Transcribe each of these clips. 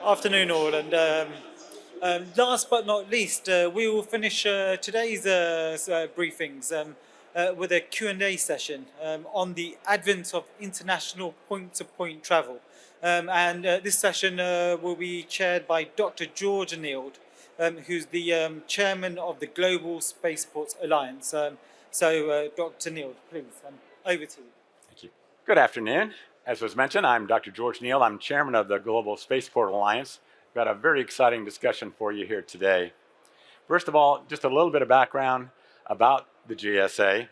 Afternoon all, and last but not least, we will finish today's briefings with a Q&A session on the advent of international point-to-point travel. And this session will be chaired by Dr. George Neild, who's the chairman of the Global Spaceports Alliance. Dr. Neild, please, over to you. Thank you. Good afternoon. As was mentioned, I'm Dr. George Neild. I'm chairman of the Global Spaceport Alliance. We've got a very exciting discussion for you here today. First of all, just a little bit of background about the GSA.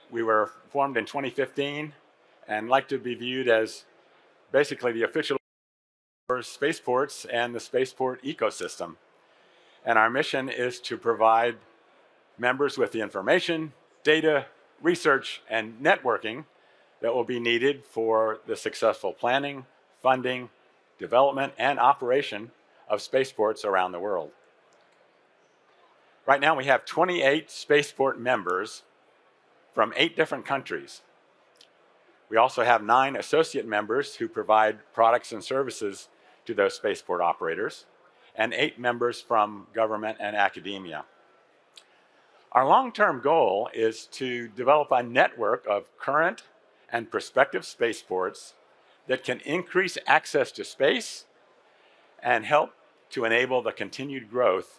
We were formed in 2015 and like to be viewed as basically the official for spaceports and the spaceport ecosystem. And our mission is to provide members with the information, data, research, and networking that will be needed for the successful planning, funding, development, and operation of spaceports around the world. Right now we have 28 spaceport members from 8 different countries. We also have 9 associate members who provide products and services to those spaceport operators, and 8 members from government and academia. Our long-term goal is to develop a network of current and prospective spaceports that can increase access to space and help to enable the continued growth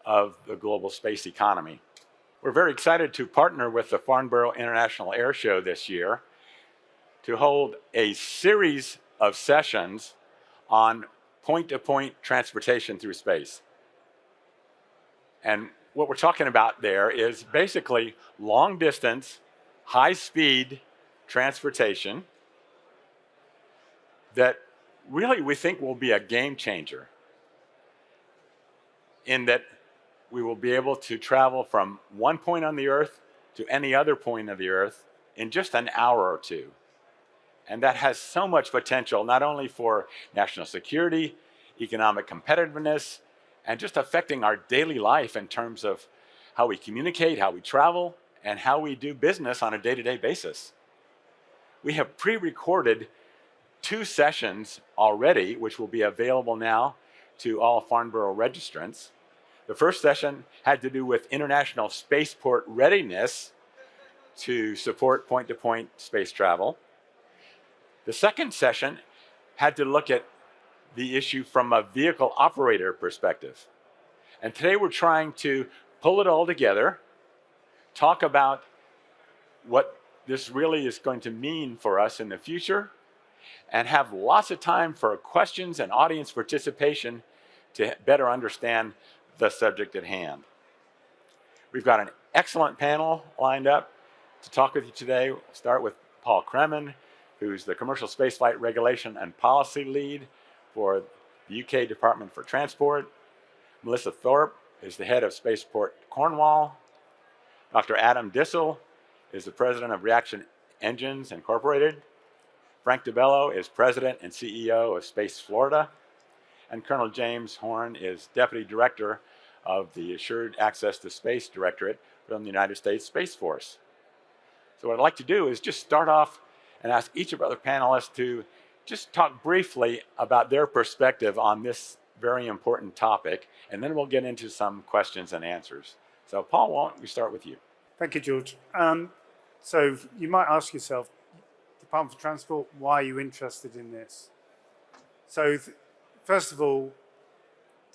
of the global space economy. We're very excited to partner with the Farnborough International Air Show this year to hold a series of sessions on point-to-point transportation through space. And what we're talking about there is basically long-distance, high-speed transportation that really we think will be a game changer in that we will be able to travel from one point on the Earth to any other point of the Earth in just an hour or two. And that has so much potential, not only for national security, economic competitiveness, and just affecting our daily life in terms of how we communicate, how we travel, and how we do business on a day-to-day basis. We have pre-recorded 2 sessions already, which will be available now to all Farnborough registrants. The first session had to do with international spaceport readiness to support point-to-point space travel. The second session had to look at the issue from a vehicle operator perspective. And today we're trying to pull it all together, talk about what this really is going to mean for us in the future, and have lots of time for questions and audience participation to better understand the subject at hand. We've got an excellent panel lined up to talk with you today. We'll start with Paul Kremen, who's the Commercial Spaceflight Regulation and Policy Lead for the UK Department for Transport. Melissa Thorpe is the head of Spaceport Cornwall. Dr. Adam Dissel is the president of Reaction Engines Incorporated. Frank DeBello is president and CEO of Space Florida. And Colonel James Horn is deputy director of the Assured Access to Space Directorate from the United States Space Force. So what I'd like to do is just start off and ask each of our other panelists to just talk briefly about their perspective on this very important topic, and then we'll get into some questions and answers. So Paul, why don't we start with you? Thank you, George. So you might ask yourself, Department for Transport, why are you interested in this? So first of all,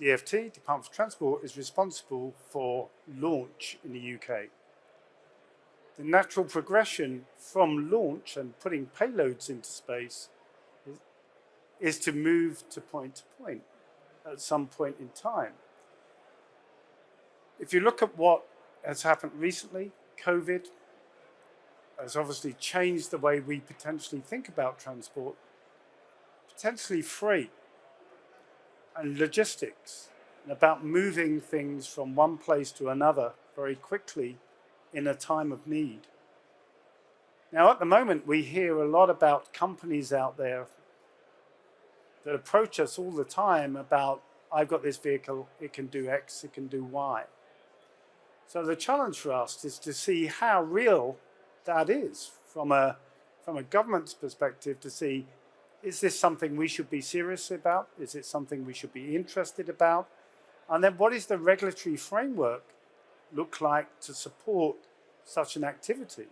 DFT, Department for Transport, is responsible for launch in the UK. The natural progression from launch and putting payloads into space is to move to point at some point in time. If you look at what has happened recently, COVID has obviously changed the way we potentially think about transport, potentially freight and logistics, and about moving things from one place to another very quickly in a time of need. Now, at the moment, we hear a lot about companies out there that approach us all the time about, I've got this vehicle, it can do X, it can do Y. So the challenge for us is to see how real that is from a government's perspective, to see Is this something we should be serious about? Is it something we should be interested about? And then what is the regulatory framework look like to support such an activity?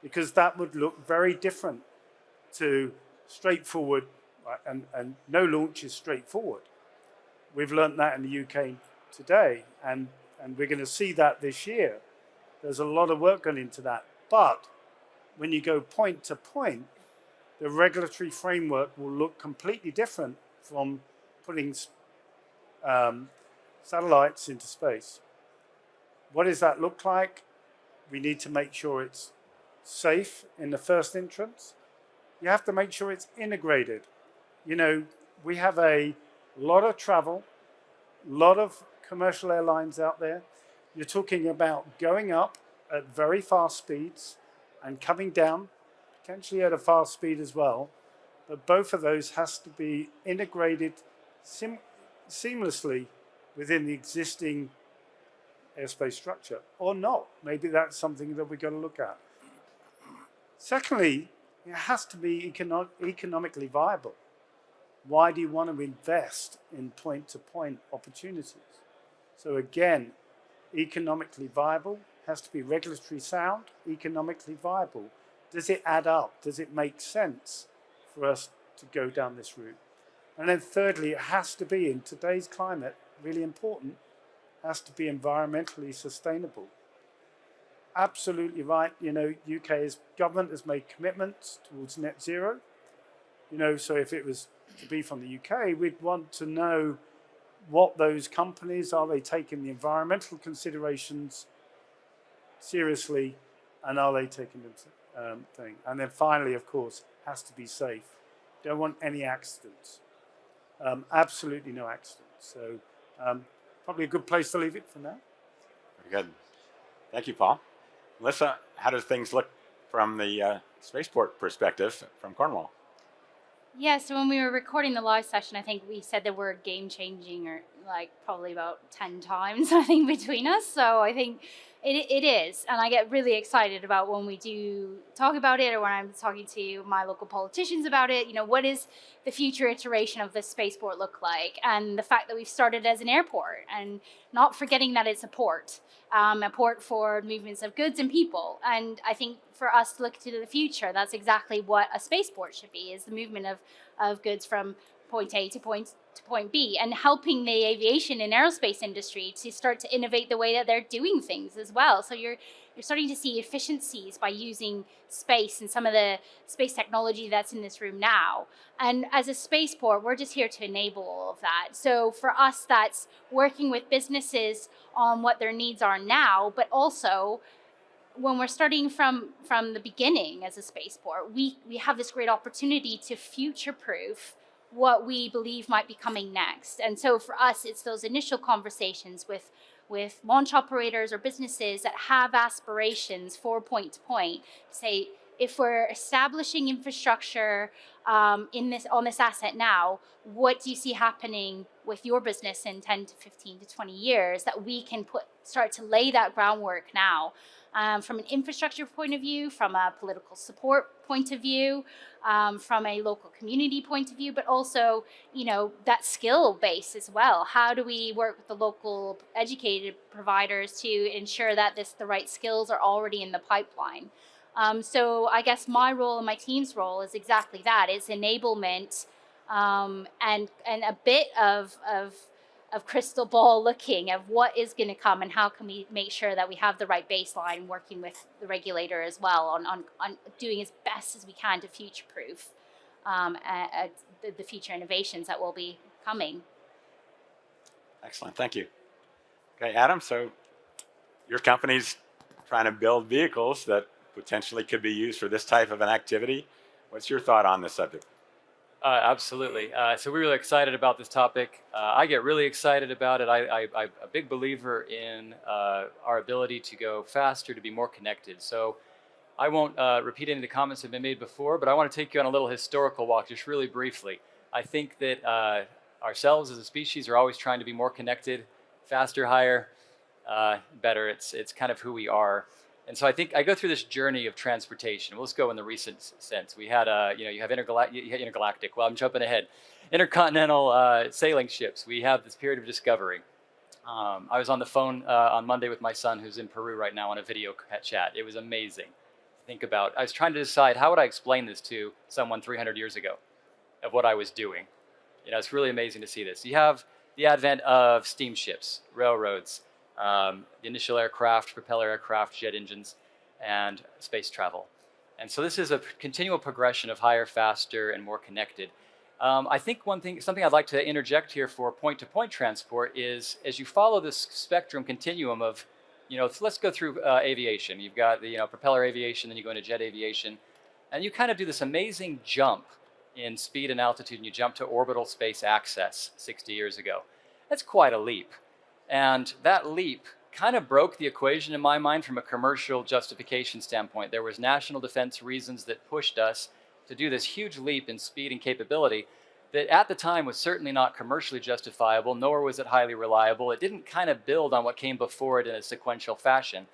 Because that would look very different to straightforward, and no launch is straightforward. We've learned that in the UK today, and we're going to see that this year. There's a lot of work gone into that. But when you go point to point, the regulatory framework will look completely different from putting satellites into space. What does that look like? We need to make sure it's safe in the first entrance. You have to make sure it's integrated. You know, we have a lot of travel, a lot of commercial airlines out there. You're talking about going up at very fast speeds and coming down, potentially at a fast speed as well. But both of those has to be integrated seamlessly within the existing airspace structure, or not. Maybe that's something that we're going to look at. Secondly, it has to be economically viable. Why do you want to invest in point-to-point opportunities? So again, economically viable, has to be regulatory sound, economically viable. Does it add up? Does it make sense for us to go down this route? And then thirdly, it has to be, in today's climate, really important, has to be environmentally sustainable. Absolutely right. You know, UK's government has made commitments towards net zero. You know, so if it was to be from the UK, we'd want to know what those companies are. They taking the environmental considerations seriously, and are they taking them thing? And then finally, of course, has to be safe. Don't want any accidents. Absolutely no accidents. So probably a good place to leave it for now. Very good. Thank you, Paul. Melissa, how does things look from the spaceport perspective from Cornwall? Yeah, so when we were recording the live session, I think we said the word game changing, or like probably about 10 times, I think, between us. So I think it is. And I get really excited about when we do talk about it, or when I'm talking to my local politicians about it. You know, what is the future iteration of this spaceport look like? And the fact that we've started as an airport, and not forgetting that it's a port for movements of goods and people. And I think for us to look to the future, that's exactly what a spaceport should be, is the movement of goods from point A to point B, and helping the aviation and aerospace industry to start to innovate the way that they're doing things as well. So you're starting to see efficiencies by using space and some of the space technology that's in this room now. And as a spaceport, we're just here to enable all of that. So for us, that's working with businesses on what their needs are now, but also when we're starting from the beginning as a spaceport, we have this great opportunity to future-proof what we believe might be coming next. And so for us, it's those initial conversations with launch operators or businesses that have aspirations for point to point, say, if we're establishing infrastructure on this asset now, what do you see happening with your business in 10 to 15 to 20 years that we can start to lay that groundwork now? From an infrastructure point of view, from a political support point of view, from a local community point of view, but also, you know, that skill base as well. How do we work with the local educated providers to ensure that the right skills are already in the pipeline? So I guess my role and my team's role is exactly that. It's enablement and a bit of crystal ball looking of what is going to come, and how can we make sure that we have the right baseline, working with the regulator as well on doing as best as we can to future-proof the future innovations that will be coming. Excellent, thank you. Okay, Adam, so your company's trying to build vehicles that potentially could be used for this type of an activity. What's your thought on this subject? Absolutely. So we're really excited about this topic. I get really excited about it. I'm a big believer in our ability to go faster, to be more connected. So I won't repeat any of the comments that have been made before, but I want to take you on a little historical walk, just really briefly. I think that ourselves as a species are always trying to be more connected, faster, higher, better. It's kind of who we are. And so I think I go through this journey of transportation. Let's go in the recent sense. We had, you have intergalactic. Well, I'm jumping ahead. Intercontinental sailing ships. We have this period of discovery. I was on the phone on Monday with my son, who's in Peru right now, on a video chat. It was amazing. Think about. I was trying to decide how would I explain this to someone 300 years ago, of what I was doing. It's really amazing to see this. You have the advent of steamships, railroads, the initial aircraft, propeller aircraft, jet engines, and space travel. And so this is a continual progression of higher, faster, and more connected. I think something I'd like to interject here for point-to-point transport is, as you follow this spectrum continuum of, let's go through aviation. You've got the propeller aviation, then you go into jet aviation, and you kind of do this amazing jump in speed and altitude, and you jump to orbital space access 60 years ago. That's quite a leap. And that leap kind of broke the equation in my mind from a commercial justification standpoint. There was national defense reasons that pushed us to do this huge leap in speed and capability that at the time was certainly not commercially justifiable, nor was it highly reliable. It didn't kind of build on what came before it in a sequential fashion.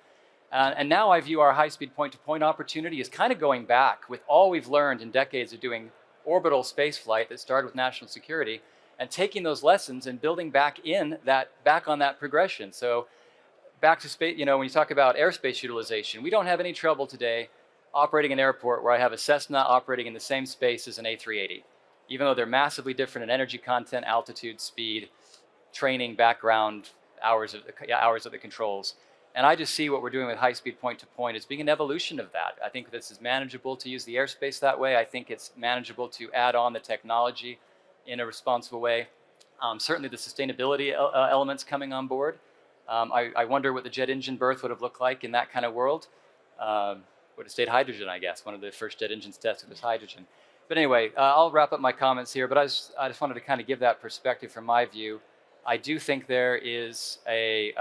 And now I view our high-speed point-to-point opportunity as kind of going back with all we've learned in decades of doing orbital spaceflight that started with national security, and taking those lessons and building back on that progression. So back to space, when you talk about airspace utilization, we don't have any trouble today operating an airport where I have a Cessna operating in the same space as an A380, even though they're massively different in energy content, altitude, speed, training, background, hours of the controls. And I just see what we're doing with high-speed point-to-point as being an evolution of that. I think this is manageable to use the airspace that way. I think it's manageable to add on the technology in a responsible way. Certainly the sustainability elements coming on board. I wonder what the jet engine birth would have looked like in that kind of world. Would have stayed hydrogen, I guess. One of the first jet engines tested was hydrogen. But anyway, I'll wrap up my comments here, but I just wanted to kind of give that perspective from my view. I do think there is a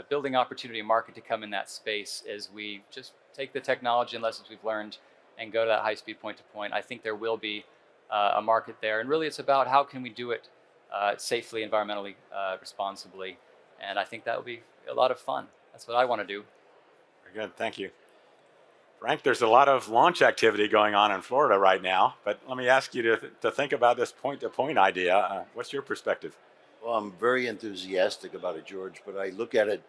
building opportunity market to come in that space as we just take the technology and lessons we've learned and go to that high-speed point-to-point. I think there will be a market there. And really it's about how can we do it safely, environmentally responsibly. And I think that will be a lot of fun. That's what I want to do. Very good, thank you. Frank, there's a lot of launch activity going on in Florida right now, but let me ask you to think about this point-to-point idea. What's your perspective? Well, I'm very enthusiastic about it, George, but I look at it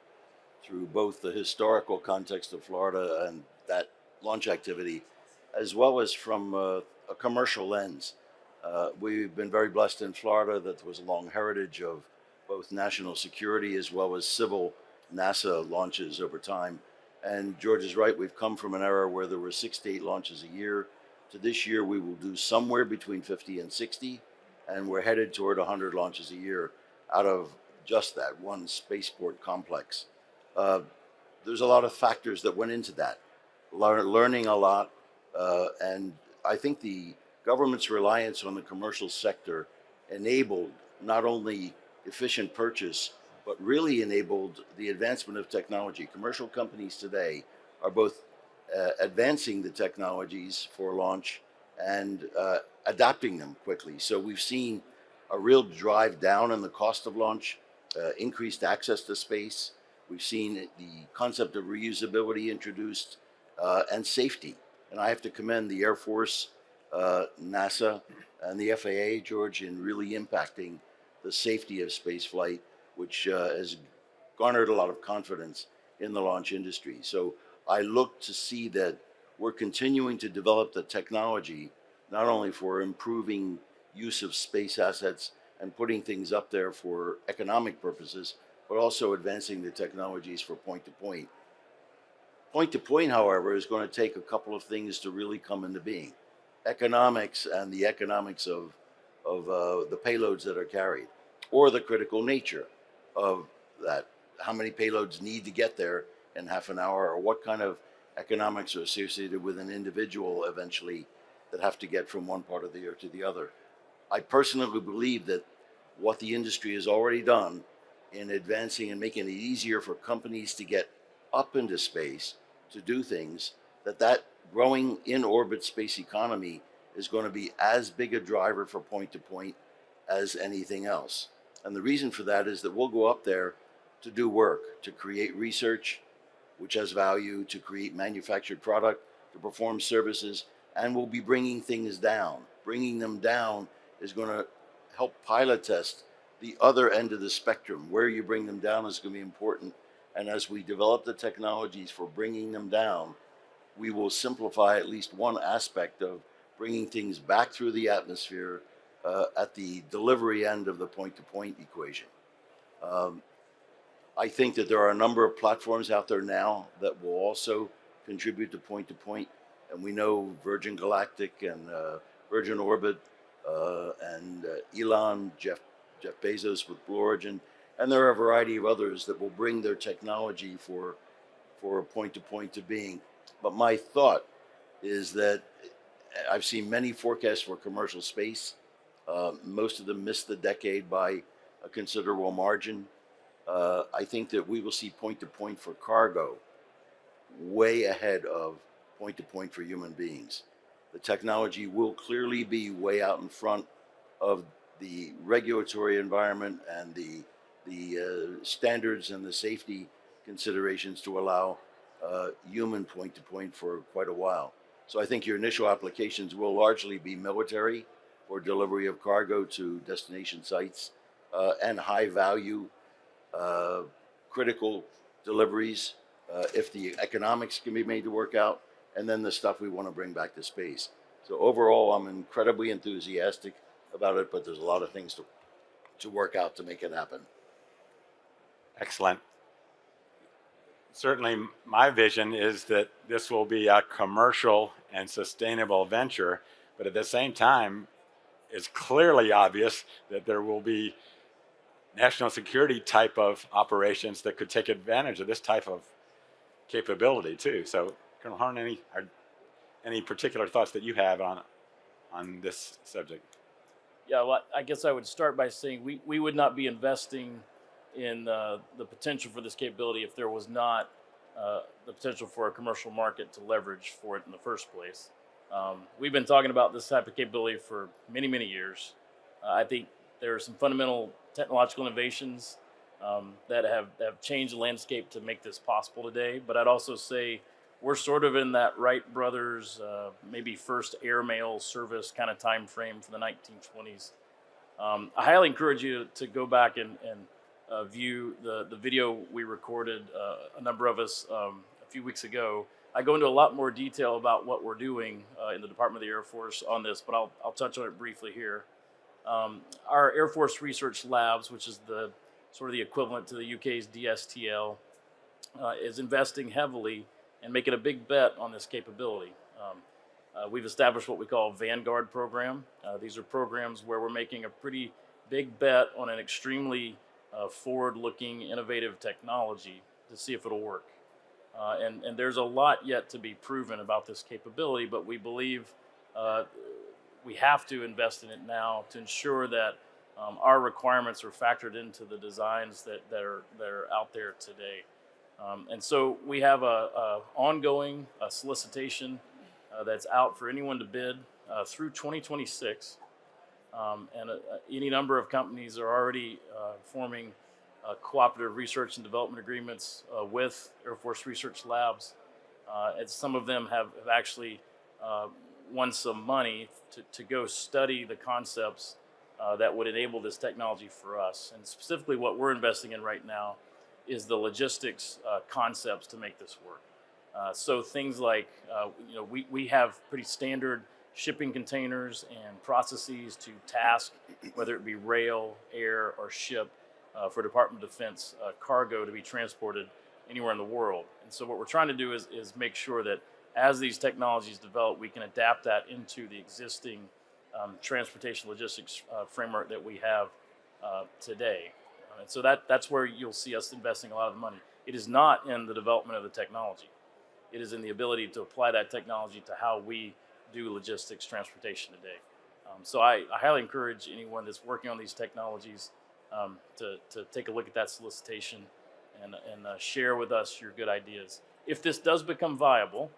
through both the historical context of Florida and that launch activity, as well as from a commercial lens. We've been very blessed in Florida that there was a long heritage of both national security as well as civil NASA launches over time. And George is right, we've come from an era where there were 6 to 8 launches a year to this year we will do somewhere between 50 and 60, and we're headed toward 100 launches a year out of just that one spaceport complex. There's a lot of factors that went into that, learning a lot, and I think the government's reliance on the commercial sector enabled not only efficient purchase, but really enabled the advancement of technology. Commercial companies today are both advancing the technologies for launch and adapting them quickly. So we've seen a real drive down in the cost of launch, increased access to space. We've seen the concept of reusability introduced, and safety. And I have to commend the Air Force, NASA, and the FAA, George, in really impacting the safety of space flight, which has garnered a lot of confidence in the launch industry. So I look to see that we're continuing to develop the technology, not only for improving use of space assets and putting things up there for economic purposes, but also advancing the technologies for point-to-point. Point-to-point, however, is going to take a couple of things to really come into being. Economics and the economics of the payloads that are carried, or the critical nature of that. How many payloads need to get there in half an hour, or what kind of economics are associated with an individual eventually that have to get from one part of the earth to the other. I personally believe that what the industry has already done in advancing and making it easier for companies to get up into space to do things, that growing in orbit space economy is going to be as big a driver for point-to-point as anything else. And the reason for that is that we'll go up there to do work, to create research, which has value to create manufactured product, to perform services, and will be bringing things down. Bringing them down is going to help pilot test the other end of the spectrum. Where you bring them down is going to be important. And as we develop the technologies for bringing them down, we will simplify at least one aspect of bringing things back through the atmosphere at the delivery end of the point-to-point equation. I think that there are a number of platforms out there now that will also contribute to point-to-point, and we know Virgin Galactic and Virgin Orbit and Elon, Jeff Bezos with Blue Origin, and there are a variety of others that will bring their technology for point-to-point to being. But my thought is that I've seen many forecasts for commercial space. Most of them missed the decade by a considerable margin. I think that we will see point-to-point for cargo way ahead of point-to-point for human beings. The technology will clearly be way out in front of the regulatory environment and the standards and the safety considerations to allow human point-to-point for quite a while. So I think your initial applications will largely be military for delivery of cargo to destination sites and high-value critical deliveries if the economics can be made to work out, and then the stuff we want to bring back to space. So overall, I'm incredibly enthusiastic about it, but there's a lot of things to work out to make it happen. Excellent. Certainly, my vision is that this will be a commercial and sustainable venture, but at the same time, it's clearly obvious that there will be national security type of operations that could take advantage of this type of capability too. So, Colonel Harn, any particular thoughts that you have on this subject? Yeah, well, I guess I would start by saying we would not be investing in the potential for this capability if there was not the potential for a commercial market to leverage for it in the first place. We've been talking about this type of capability for many, many years. I think there are some fundamental technological innovations that have changed the landscape to make this possible today. But I'd also say we're sort of in that Wright brothers, maybe first airmail service kind of time frame for the 1920s. I highly encourage you to go back and view the video we recorded, a number of us, a few weeks ago. I go into a lot more detail about what we're doing in the Department of the Air Force on this, but I'll touch on it briefly here. Our Air Force Research Labs, which is the sort of the equivalent to the UK's DSTL, is investing heavily and making a big bet on this capability. We've established what we call a Vanguard program. These are programs where we're making a pretty big bet on an extremely forward-looking, innovative technology to see if it'll work. And there's a lot yet to be proven about this capability, but we believe we have to invest in it now to ensure that our requirements are factored into the designs that are out there today. And so we have a ongoing solicitation that's out for anyone to bid through 2026. And any number of companies are already forming cooperative research and development agreements with Air Force Research Labs. And some of them have actually won some money to go study the concepts that would enable this technology for us. And specifically what we're investing in right now is the logistics concepts to make this work. So things like, we have pretty standard shipping containers and processes to task, whether it be rail, air, or ship, for Department of Defense cargo to be transported anywhere in the world. And so what we're trying to do is make sure that as these technologies develop, we can adapt that into the existing transportation logistics framework that we have today. And so that's where you'll see us investing a lot of the money. It is not in the development of the technology. It is in the ability to apply that technology to how we do logistics transportation today. So I highly encourage anyone that's working on these technologies to take a look at that solicitation and share with us your good ideas. If this does become viable,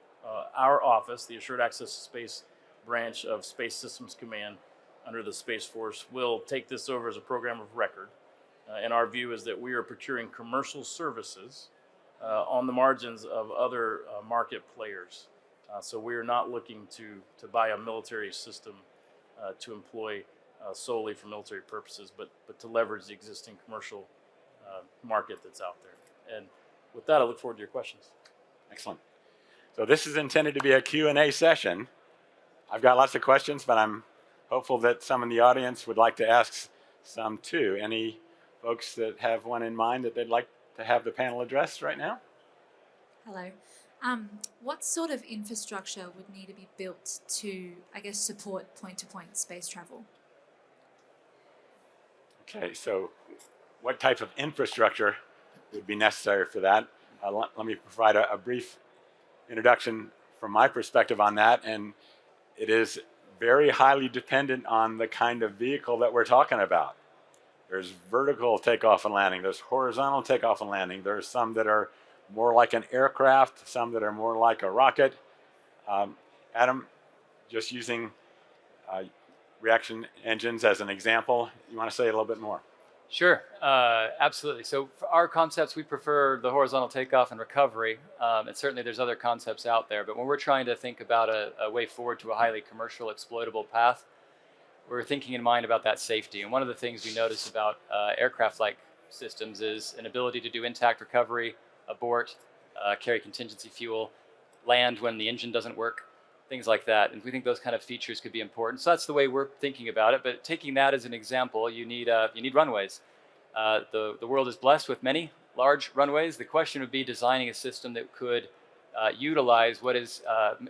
our office, the Assured Access to Space branch of Space Systems Command under the Space Force, will take this over as a program of record. And our view is that we are procuring commercial services on the margins of other market players. So we are not looking to buy a military system to employ solely for military purposes, but to leverage the existing commercial market that's out there. And with that, I look forward to your questions. Excellent. So this is intended to be a Q&A session. I've got lots of questions, but I'm hopeful that some in the audience would like to ask some too. Any folks that have one in mind that they'd like to have the panel address right now? Hello. What sort of infrastructure would need to be built to, I guess, support point-to-point space travel? Okay, so what type of infrastructure would be necessary for that? Let me provide a brief introduction from my perspective on that. And it is very highly dependent on the kind of vehicle that we're talking about. There's vertical takeoff and landing. There's horizontal takeoff and landing. There's some that are more like an aircraft, some that are more like a rocket. Adam, just using reaction engines as an example, you want to say a little bit more? Sure, absolutely. So for our concepts, we prefer the horizontal takeoff and recovery. And certainly there's other concepts out there. But when we're trying to think about a way forward to a highly commercial exploitable path, we're thinking in mind about that safety. And one of the things we notice about aircraft-like systems is an ability to do intact recovery, abort, carry contingency fuel, land when the engine doesn't work, things like that. And we think those kind of features could be important. So that's the way we're thinking about it. But taking that as an example, you need runways. The world is blessed with many large runways. The question would be designing a system that could utilize what is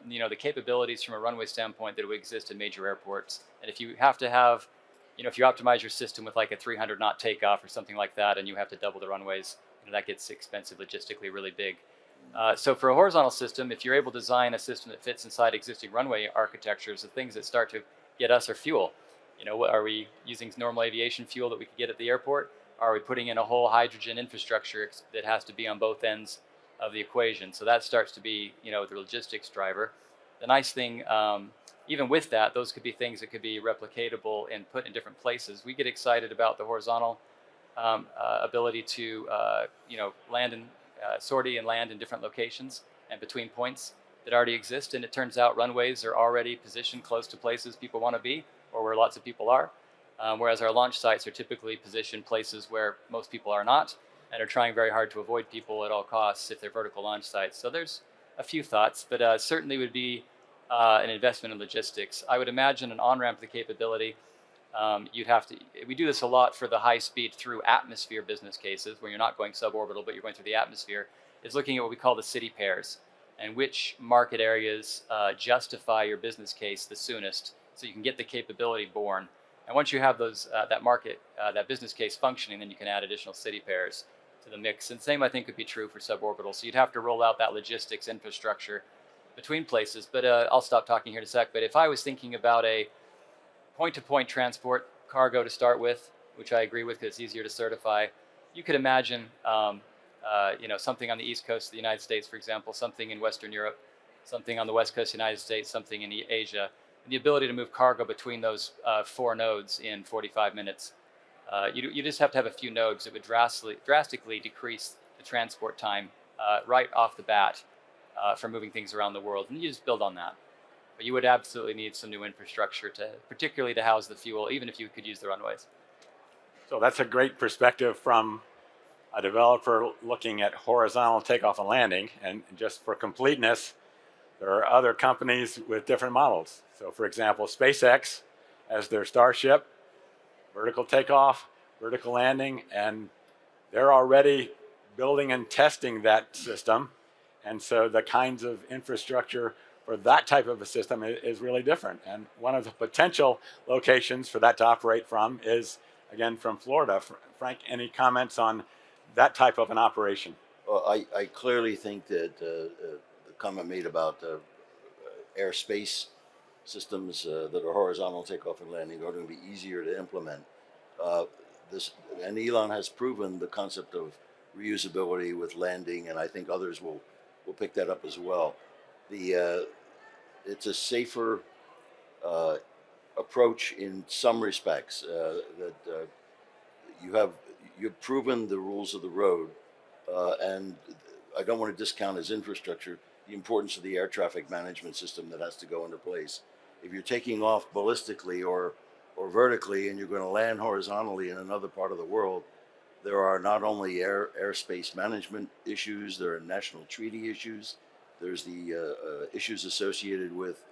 the capabilities from a runway standpoint that would exist in major airports. And if you have to have, if you optimize your system with like a 300 knot takeoff or something like that, and you have to double the runways, that gets expensive logistically, really big. So for a horizontal system, if you're able to design a system that fits inside existing runway architectures, the things that start to get us are fuel. Are we using normal aviation fuel that we could get at the airport? Are we putting in a whole hydrogen infrastructure that has to be on both ends of the equation? So that starts to be, the logistics driver. The nice thing, even with that, those could be things that could be replicatable and put in different places. We get excited about the horizontal ability to, land and sortie and land in different locations and between points that already exist. And it turns out runways are already positioned close to places people want to be or where lots of people are. Whereas our launch sites are typically positioned places where most people are not and are trying very hard to avoid people at all costs if they're vertical launch sites. So there's a few thoughts, but certainly would be an investment in logistics. I would imagine an on-ramp to the capability. We do this a lot for the high speed through atmosphere business cases where you're not going suborbital, but you're going through the atmosphere, is looking at what we call the city pairs and which market areas justify your business case the soonest so you can get the capability born. And once you have those, that business case functioning, then you can add additional city pairs to the mix. And same, I think, would be true for suborbital. So you'd have to roll out that logistics infrastructure between places. But I'll stop talking here in a sec. But if I was thinking about a point-to-point transport cargo to start with, which I agree with because it's easier to certify, you could imagine something on the East Coast of the United States, for example, something in Western Europe, something on the West Coast of the United States, something in Asia, and the ability to move cargo between those 4 nodes in 45 minutes. You just have to have a few nodes that would drastically decrease the transport time right off the bat for moving things around the world, and you just build on that. But you would absolutely need some new infrastructure particularly to house the fuel, even if you could use the runways. So that's a great perspective from a developer looking at horizontal takeoff and landing. And just for completeness, there are other companies with different models. So for example, SpaceX has their Starship, vertical takeoff, vertical landing, and they're already building and testing that system. And so the kinds of infrastructure for that type of a system is really different. And one of the potential locations for that to operate from is, again, from Florida. Frank, any comments on that type of an operation? Well, I clearly think that the comment made about airspace systems that are horizontal takeoff and landing are going to be easier to implement. And Elon has proven the concept of reusability with landing, and I think others will pick that up as well. It's a safer approach in some respects. You've proven the rules of the road, and I don't want to discount as infrastructure the importance of the air traffic management system that has to go into place. If you're taking off ballistically or vertically and you're going to land horizontally in another part of the world, there are not only airspace management issues, there are national treaty issues, there's the issues associated with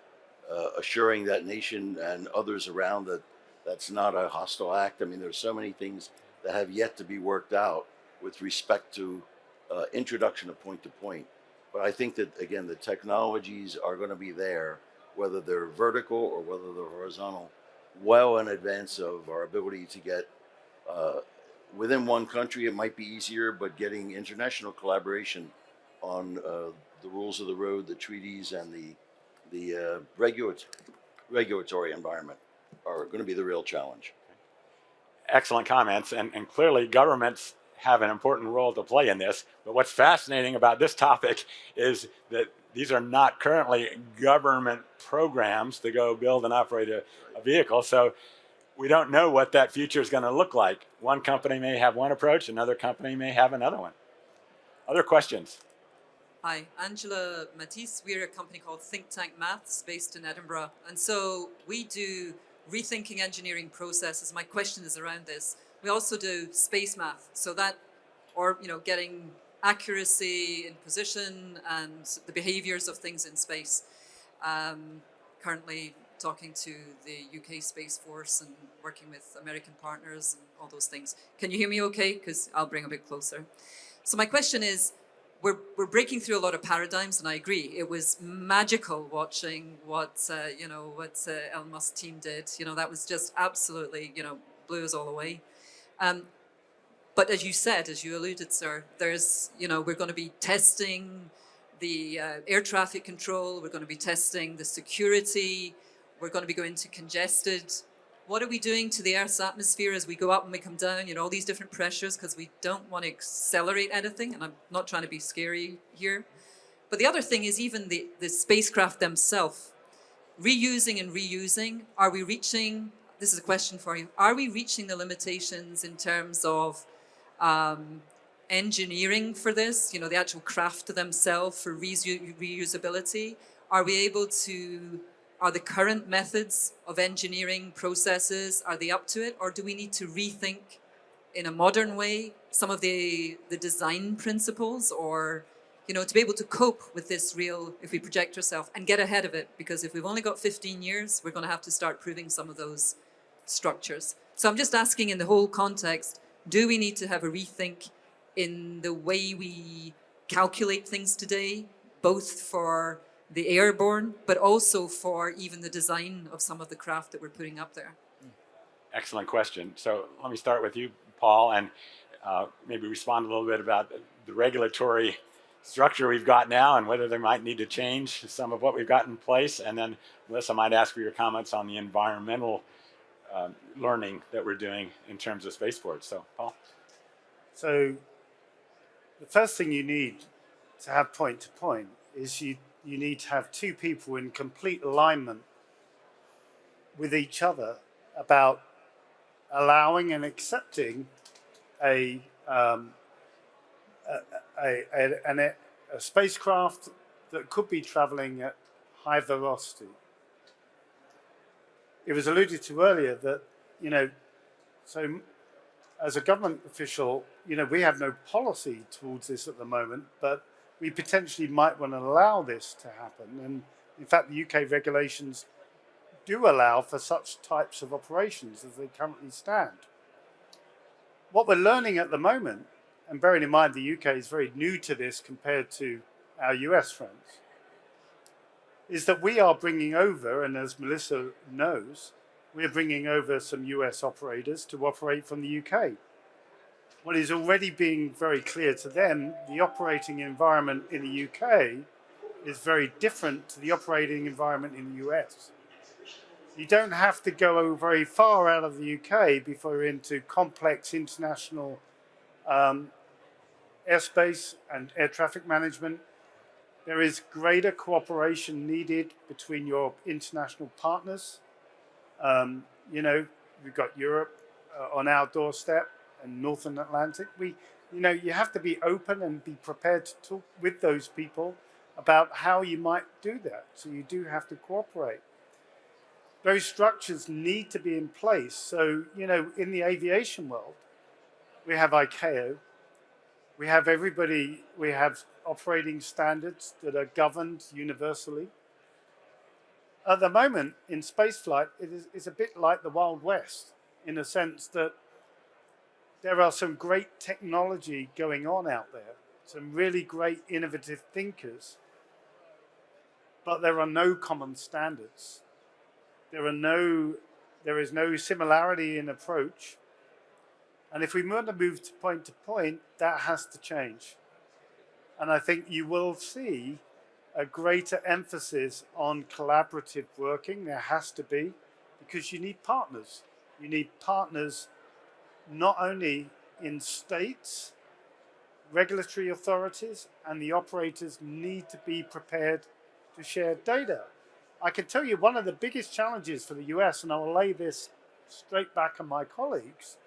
assuring that nation and others around that that's not a hostile act. I mean, there's so many things that have yet to be worked out with respect to introduction of point to point. But I think that, again, the technologies are going to be there, whether they're vertical or whether they're horizontal, well in advance of our ability to get within one country. It might be easier, but getting international collaboration on the rules of the road, the treaties, and the regulatory environment are going to be the real challenge. Excellent comments, and clearly governments have an important role to play in this. But what's fascinating about this topic is that these are not currently government programs to go build and operate a vehicle. So we don't know what that future is going to look like. One company may have one approach, another company may have another one. Other questions? Hi, Angela Matisse. We're a company called Think Tank Maths based in Edinburgh. And so we do rethinking engineering processes. My question is around this. We also do space math. So that, or, getting accuracy in position and the behaviors of things in space. Currently talking to the UK Space Force and working with American partners and all those things. Can you hear me okay? Because I'll bring a bit closer. So my question is, we're breaking through a lot of paradigms, and I agree. It was magical watching what Elon Musk's team did. That was just absolutely, blew us all away. But as you said, as you alluded, sir, there's, we're going to be testing the air traffic control. We're going to be testing the security. We're going to be going to congested. What are we doing to the Earth's atmosphere as we go up and we come down? All these different pressures, because we don't want to accelerate anything. And I'm not trying to be scary here. But the other thing is even the spacecraft themselves. Reusing and reusing, are we reaching, this is a question for you, are we reaching the limitations in terms of engineering for this, the actual craft themselves for reusability? Are we able to, are the current methods of engineering processes, are they up to it? Or do we need to rethink in a modern way some of the design principles, or, to be able to cope with this real, if we project ourselves and get ahead of it? Because if we've only got 15 years, we're going to have to start proving some of those structures. So I'm just asking in the whole context, do we need to have a rethink in the way we calculate things today, both for the airborne, but also for even the design of some of the craft that we're putting up there? Excellent question. So let me start with you, Paul, and maybe respond a little bit about the regulatory structure we've got now and whether they might need to change some of what we've got in place. And then Melissa, I might ask for your comments on the environmental learning that we're doing in terms of spaceport. So, Paul? So the first thing you need to have point to point is you need to have two people in complete alignment with each other about allowing and accepting a spacecraft that could be traveling at high velocity. It was alluded to earlier that, so as a government official, we have no policy towards this at the moment, but we potentially might want to allow this to happen. And in fact, the UK regulations do allow for such types of operations as they currently stand. What we're learning at the moment, and bearing in mind the UK is very new to this compared to our US friends, is that we are bringing over, and as Melissa knows, we're bringing over some US operators to operate from the UK. What is already being very clear to them, the operating environment in the UK is very different to the operating environment in the US. You don't have to go very far out of the UK before you're into complex international airspace and air traffic management. There is greater cooperation needed between your international partners. We've got Europe on our doorstep and Northern Atlantic. You know, you have to be open and be prepared to talk with those people about how you might do that. So you do have to cooperate. Those structures need to be in place. So, you know, in the aviation world, we have ICAO, we have everybody, we have operating standards that are governed universally. At the moment, in spaceflight, it's a bit like the Wild West in a sense that there are some great technology going on out there, some really great innovative thinkers, but there are no common standards. There is no similarity in approach. And if we want to move to point, that has to change. And I think you will see a greater emphasis on collaborative working. There has to be, because you need partners. You need partners not only in states, regulatory authorities, and the operators need to be prepared to share data. I can tell you one of the biggest challenges for the US, and I will lay this straight back on my colleagues,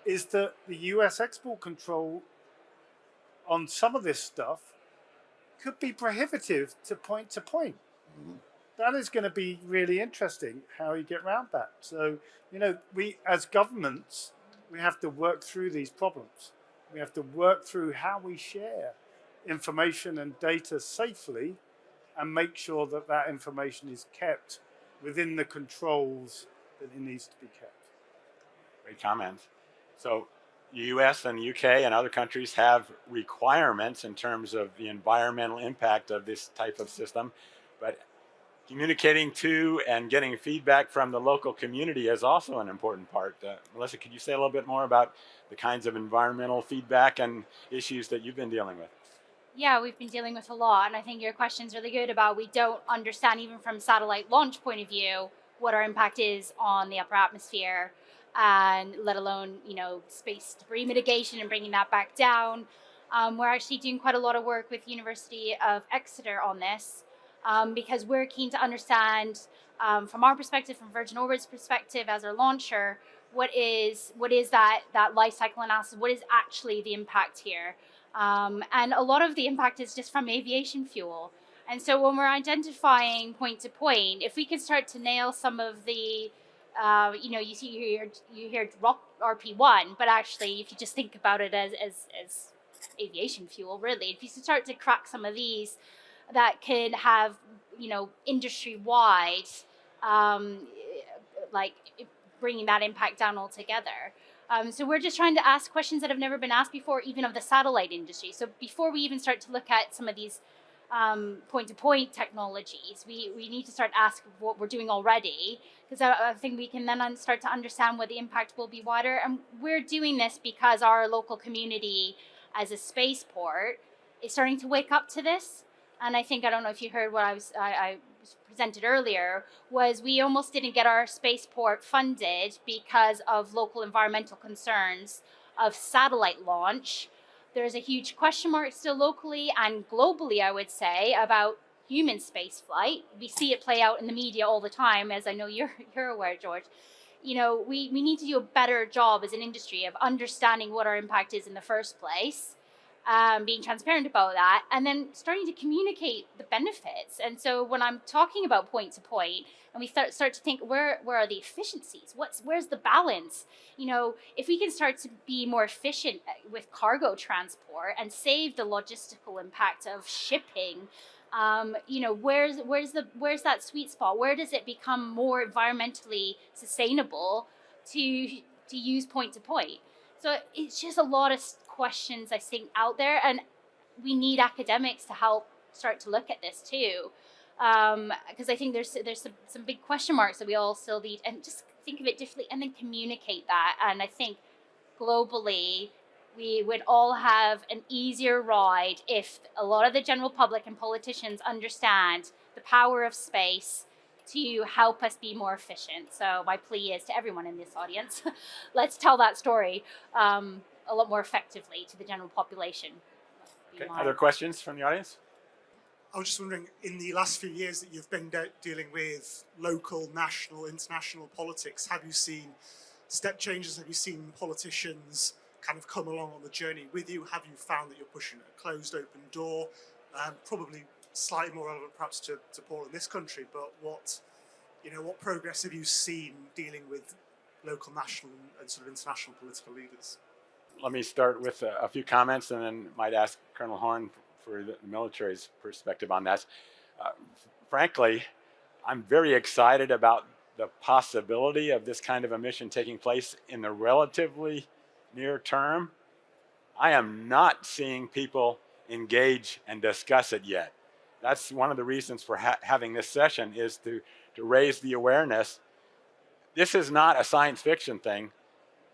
is that the US export control on some of this stuff could be prohibitive to point to point. That is going to be really interesting how you get around that. So, you know, we as governments, we have to work through these problems. We have to work through how we share information and data safely and make sure that that information is kept within the controls that it needs to be kept. Great comments. So the US and the UK and other countries have requirements in terms of the environmental impact of this type of system, but communicating to and getting feedback from the local community is also an important part. Melissa, could you say a little bit more about the kinds of environmental feedback and issues that you've been dealing with? Yeah, we've been dealing with a lot, and I think your question's really good about we don't understand, even from satellite launch point of view, what our impact is on the upper atmosphere, and let alone, you know, space debris mitigation and bringing that back down. We're actually doing quite a lot of work with University of Exeter on this, because we're keen to understand, from our perspective, from Virgin Orbit's perspective as our launcher, what is that life cycle analysis? What is actually the impact here? And a lot of the impact is just from aviation fuel. And so when we're identifying point to point, if we could start to nail some of the, you know, you hear RP1, but actually, if you just think about it as aviation fuel, really, if you start to crack some of these, that could have, you know, industry-wide, like bringing that impact down altogether. So we're just trying to ask questions that have never been asked before, even of the satellite industry. So before we even start to look at some of these point-to-point technologies, we need to start asking what we're doing already, because I think we can then start to understand what the impact will be wider. And we're doing this because our local community as a spaceport is starting to wake up to this. And I think, I don't know if you heard what I presented earlier, was we almost didn't get our spaceport funded because of local environmental concerns of satellite launch. There's a huge question mark still locally and globally, I would say, about human space flight. We see it play out in the media all the time, as I know you're aware, George. You know, we need to do a better job as an industry of understanding what our impact is in the first place, being transparent about that, and then starting to communicate the benefits. And so when I'm talking about point to point, and we start to think, where are the efficiencies? Where's the balance? You know, if we can start to be more efficient with cargo transport and save the logistical impact of shipping, you know, where's that sweet spot? Where does it become more environmentally sustainable to use point to point? So it's just a lot of questions I think out there, and we need academics to help start to look at this too, because I think there's some big question marks that we all still need, and just think of it differently and then communicate that. And I think globally we would all have an easier ride if a lot of the general public and politicians understand the power of space to help us be more efficient. So my plea is to everyone in this audience, let's tell that story a lot more effectively to the general population. Okay. Other questions from the audience? I was just wondering, in the last few years that you've been dealing with local, national, international politics, have you seen step changes? Have you seen politicians kind of come along on the journey with you? Have you found that you're pushing a closed, open door? Probably slightly more relevant, perhaps, to Paul in this country. But what progress have you seen dealing with local, national, and sort of international political leaders? Let me start with a few comments, and then might ask Colonel Horn for the military's perspective on that. Frankly, I'm very excited about the possibility of this kind of a mission taking place in the relatively near term. I am not seeing people engage and discuss it yet. That's one of the reasons for having this session, is to raise the awareness. This is not a science fiction thing.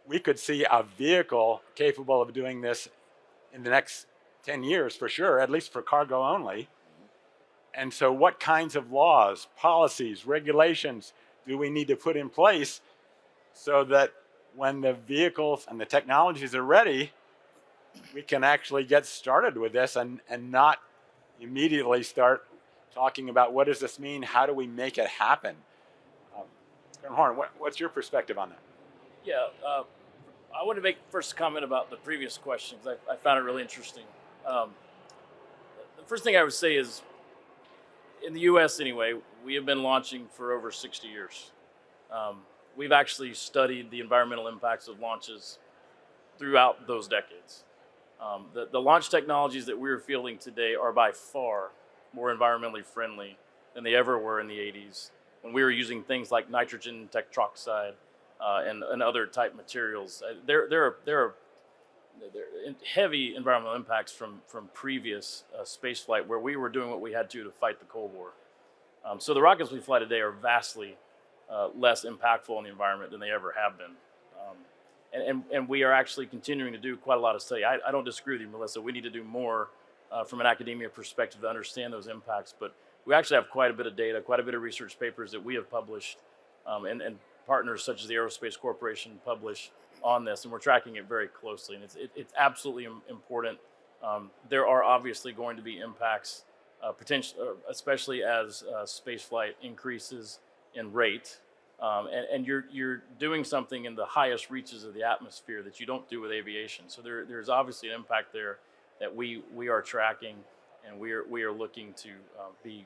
We could see a vehicle capable of doing this in the next 10 years for sure, at least for cargo only. And so what kinds of laws, policies, regulations do we need to put in place so that when the vehicles and the technologies are ready, we can actually get started with this and not immediately start talking about what does this mean, how do we make it happen? Colonel Horn, what's your perspective on that? Yeah, I want to make first a comment about the previous questions. I found it really interesting. The first thing I would say is, in the U.S. anyway, we have been launching for over 60 years. We've actually studied the environmental impacts of launches throughout those decades. The launch technologies that we're fielding today are by far more environmentally friendly than they ever were in the 80s, when we were using things like nitrogen tetroxide and other type materials. There are heavy environmental impacts from previous space flight, where we were doing what we had to fight the Cold War. So the rockets we fly today are vastly less impactful on the environment than they ever have been. And we are actually continuing to do quite a lot of study. I don't disagree with you, Melissa. We need to do more from an academia perspective to understand those impacts. But we actually have quite a bit of data, quite a bit of research papers that we have published, and partners such as the Aerospace Corporation publish on this, and we're tracking it very closely. And it's absolutely important. There are obviously going to be impacts, especially as space flight increases in rate. And you're doing something in the highest reaches of the atmosphere that you don't do with aviation. So there's obviously an impact there that we are tracking, and we are looking to be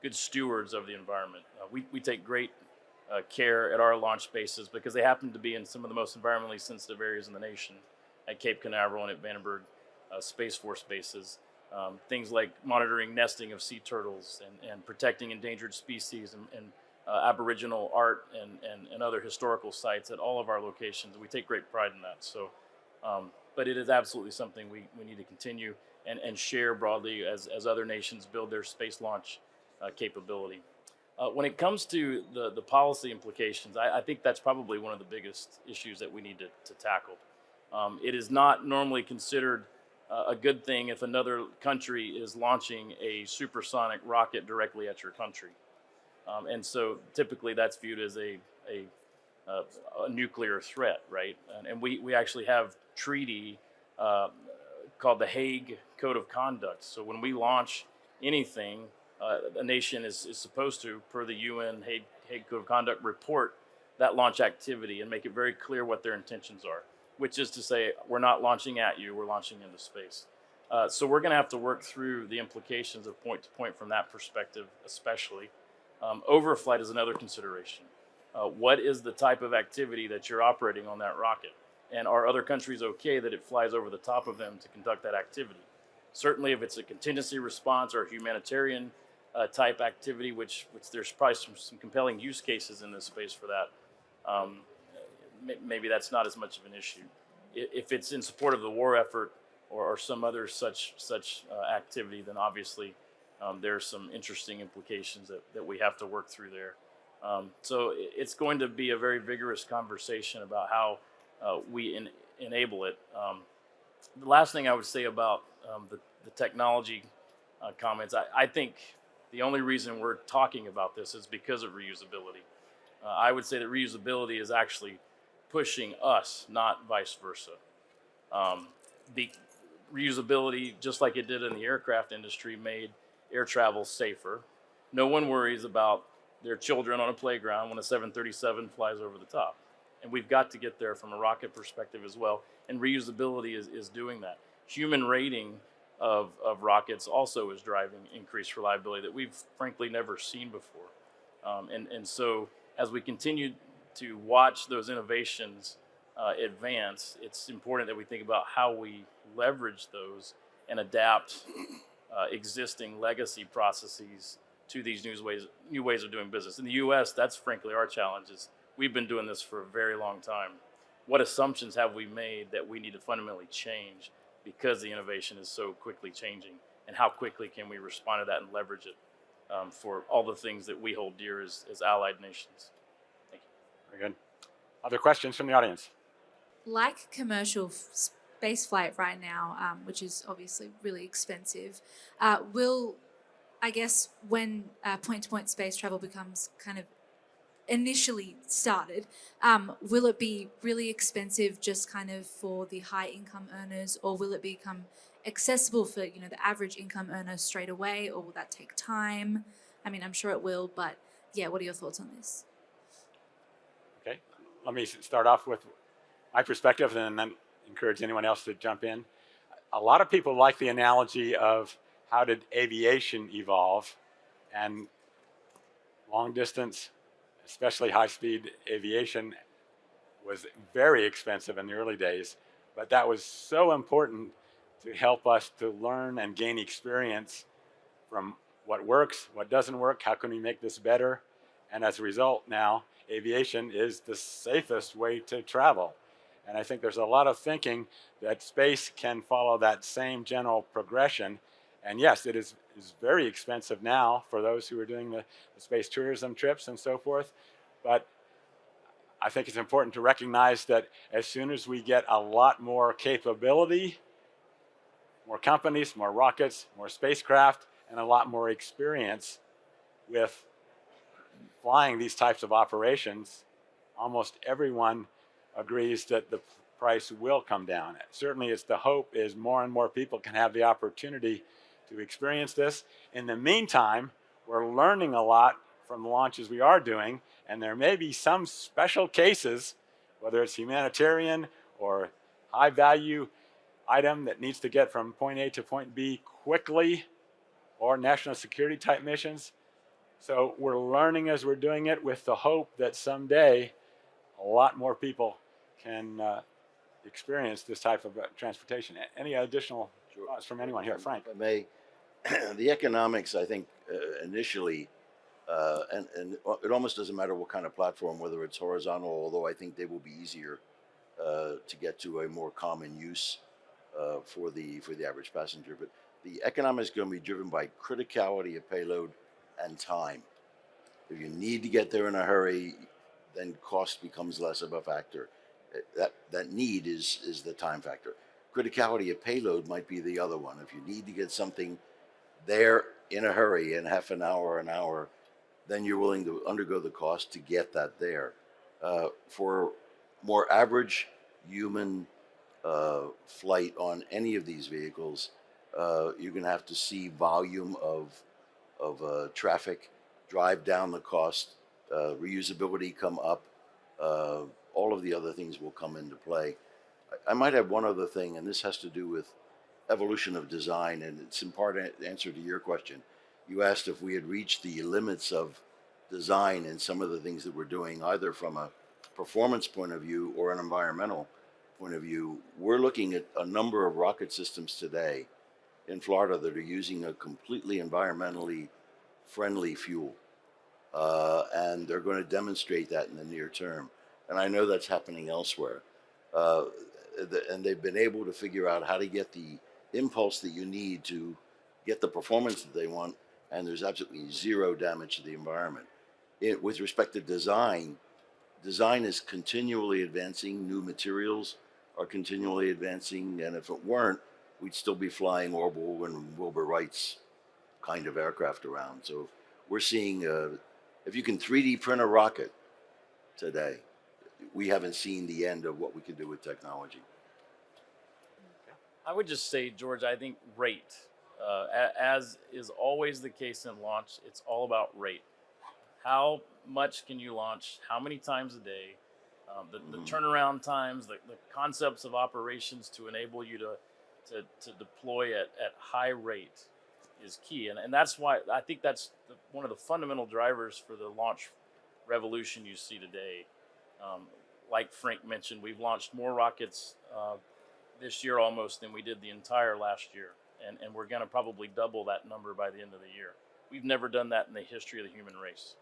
good stewards of the environment. We take great care at our launch bases because they happen to be in some of the most environmentally sensitive areas in the nation, at Cape Canaveral and at Vandenberg Space Force bases. Things like monitoring nesting of sea turtles and protecting endangered species and Aboriginal art and other historical sites at all of our locations. We take great pride in that. So, but it is absolutely something we need to continue and share broadly as other nations build their space launch capability. When it comes to the policy implications, I think that's probably one of the biggest issues that we need to tackle. It is not normally considered a good thing if another country is launching a supersonic rocket directly at your country. And so typically that's viewed as a nuclear threat, right? And we actually have treaty called the Hague Code of Conduct. So when we launch anything, a nation is supposed to, per the UN Hague Code of Conduct, report that launch activity and make it very clear what their intentions are, which is to say, we're not launching at you, we're launching into space. So we're going to have to work through the implications of point to point from that perspective, especially. Overflight is another consideration. What is the type of activity that you're operating on that rocket? And are other countries okay that it flies over the top of them to conduct that activity? Certainly if it's a contingency response or a humanitarian type activity, which there's probably some compelling use cases in this space for that, maybe that's not as much of an issue. If it's in support of the war effort or some other such activity, then obviously there's some interesting implications that we have to work through there. So it's going to be a very vigorous conversation about how we enable it. The last thing I would say about the technology comments, I think the only reason we're talking about this is because of reusability. I would say that reusability is actually pushing us, not vice versa. The reusability, just like it did in the aircraft industry, made air travel safer. No one worries about their children on a playground when a 737 flies over the top. And we've got to get there from a rocket perspective as well. And reusability is doing that. Human rating of rockets also is driving increased reliability that we've frankly never seen before. And so as we continue to watch those innovations advance, it's important that we think about how we leverage those and adapt existing legacy processes to these new ways of doing business. In the U.S., that's frankly our challenge. Is we've been doing this for a very long time. What assumptions have we made that we need to fundamentally change because the innovation is so quickly changing, and how quickly can we respond to that and leverage it for all the things that we hold dear as allied nations? Thank you. Very good. Other questions from the audience? Like commercial space flight right now, which is obviously really expensive, will, I guess, when point-to-point space travel becomes kind of initially started, will it be really expensive just kind of for the high income earners, or will it become accessible for, you know, the average income earner straight away, or will that take time? I mean, I'm sure it will, but yeah, what are your thoughts on this? Okay, let me start off with my perspective and then encourage anyone else to jump in. A lot of people like the analogy of how did aviation evolve, and long distance, especially high-speed aviation, was very expensive in the early days, but that was so important to help us to learn and gain experience from what works, what doesn't work, how can we make this better, and as a result now, aviation is the safest way to travel. And I think there's a lot of thinking that space can follow that same general progression. And yes, it is very expensive now for those who are doing the space tourism trips and so forth. But I think it's important to recognize that as soon as we get a lot more capability, more companies, more rockets, more spacecraft, and a lot more experience with flying these types of operations, almost everyone agrees that the price will come down. Certainly, it's the hope is more and more people can have the opportunity to experience this. In the meantime, we're learning a lot from the launches we are doing, and there may be some special cases, whether it's humanitarian or high value item that needs to get from point A to point B quickly, or national security type missions. So we're learning as we're doing it with the hope that someday a lot more people can experience this type of transportation. Any additional thoughts from anyone here? Frank? If I may, the economics, I think, initially, and it almost doesn't matter what kind of platform, whether it's horizontal, although I think they will be easier to get to a more common use for the average passenger. But the economics is going to be driven by criticality of payload and time. If you need to get there in a hurry, then cost becomes less of a factor. That need is the time factor. Criticality of payload might be the other one. If you need to get something there in a hurry in half an hour, then you're willing to undergo the cost to get that there. For more average human flight on any of these vehicles, you're going to have to see volume of traffic drive down the cost, reusability come up, all of the other things will come into play. I might have one other thing, and this has to do with evolution of design, and it's in part an answer to your question. You asked if we had reached the limits of design in some of the things that we're doing, either from a performance point of view or an environmental point of view. We're looking at a number of rocket systems today in Florida that are using a completely environmentally friendly fuel. And they're going to demonstrate that in the near term. And I know that's happening elsewhere. And they've been able to figure out how to get the impulse that you need to get the performance that they want, and there's absolutely zero damage to the environment. With respect to design is continually advancing. New materials are continually advancing, and if it weren't, we'd still be flying Orville and Wilbur Wright's kind of aircraft around. So we're seeing, if you can 3D print a rocket today, we haven't seen the end of what we can do with technology. I would just say, George, I think rate, as is always the case in launch, it's all about rate. How much can you launch? How many times a day? The turnaround times, the concepts of operations to enable you to deploy at high rate is key. And that's why I think that's one of the fundamental drivers for the launch revolution you see today. Like Frank mentioned, we've launched more rockets this year almost than we did the entire last year. And we're going to probably double that number by the end of the year. We've never done that in the history of the human race.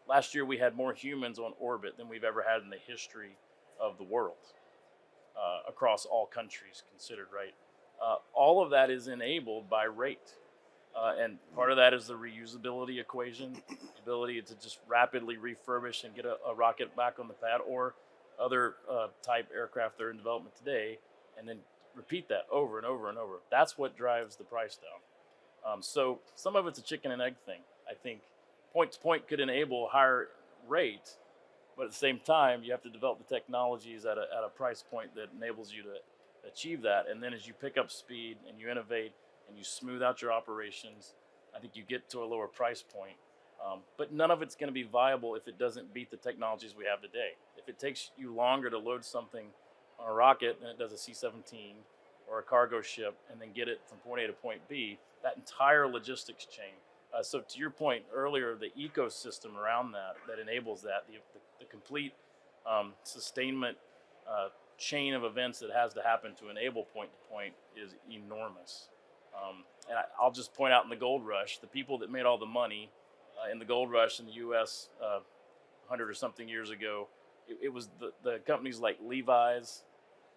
Last year, we had more humans on orbit than we've ever had in the history of the world, across all countries considered, right? All of that is enabled by rate. And part of that is the reusability equation, the ability to just rapidly refurbish and get a rocket back on the pad, or other type aircraft that are in development today, and then repeat that over and over and over. That's what drives the price down. So some of it's a chicken and egg thing. I think point-to-point could enable higher rate, but at the same time, you have to develop the technologies at a price point that enables you to achieve that. And then as you pick up speed and you innovate and you smooth out your operations, I think you get to a lower price point. But none of it's going to be viable if it doesn't beat the technologies we have today. If it takes you longer to load something on a rocket than it does a C-17 or a cargo ship and then get it from point A to point B, that entire logistics chain. So to your point earlier, the ecosystem around that enables that, the complete sustainment chain of events that has to happen to enable point-to-point is enormous. And I'll just point out in the gold rush, the people that made all the money in the gold rush in the U.S. 100 or something years ago, it was the companies like Levi's,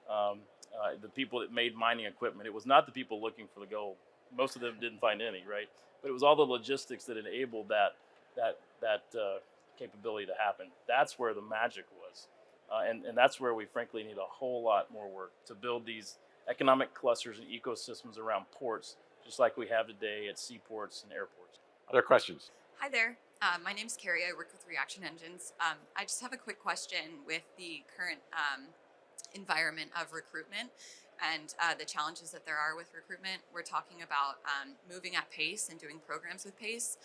the people that made mining equipment. It was not the people looking for the gold. Most of them didn't find any, right? But it was all the logistics that enabled that capability to happen. That's where the magic was. And that's where we frankly need a whole lot more work to build these economic clusters and ecosystems around ports, just like we have today at seaports and airports. Other questions? Hi there. My name's Carrie. I work with Reaction Engines. I just have a quick question with the current environment of recruitment and the challenges that there are with recruitment. We're talking about moving at pace and doing programs with pace.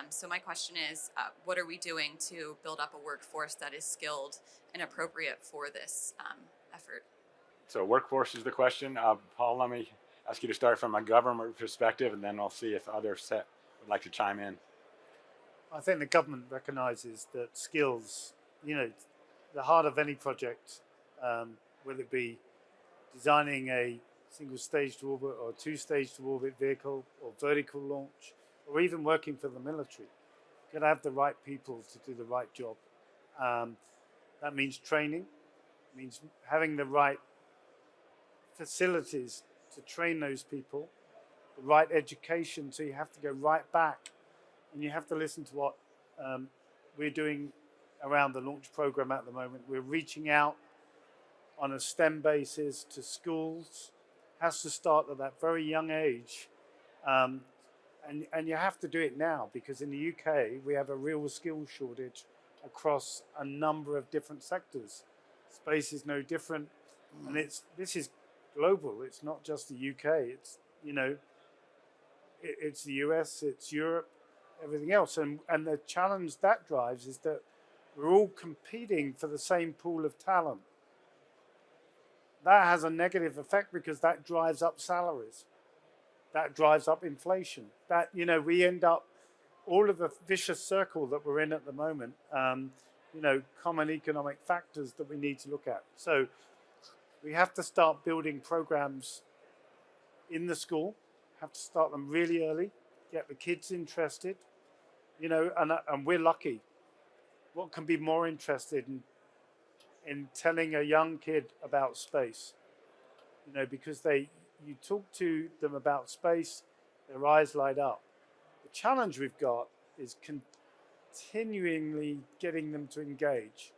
So my question is, what are we doing to build up a workforce that is skilled and appropriate for this effort? So workforce is the question. Paul, let me ask you to start from a government perspective, and then I'll see if others would like to chime in. I think the government recognises that skills, the heart of any project, whether it be designing a single stage to orbit or two-stage to orbit vehicle or vertical launch, or even working for the military, you've got to have the right people to do the right job. That means training, means having the right facilities to train those people, the right education, so you have to go right back and you have to listen to what we're doing around the launch program at the moment. We're reaching out on a STEM basis to schools, has to start at that very young age. And you have to do it now, because in the UK, we have a real skill shortage across a number of different sectors. Space is no different. And this is global. It's not just the UK. It's, it's the US, it's Europe, everything else. And the challenge that drives is that we're all competing for the same pool of talent. That has a negative effect because that drives up salaries. That drives up inflation. That, we end up, all of the vicious circle that we're in at the moment, common economic factors that we need to look at. So we have to start building programs in the school, have to start them really early, get the kids interested, and we're lucky. What can be more interested in telling a young kid about space? Because you talk to them about space, their eyes light up. The challenge we've got is continually getting them to engage.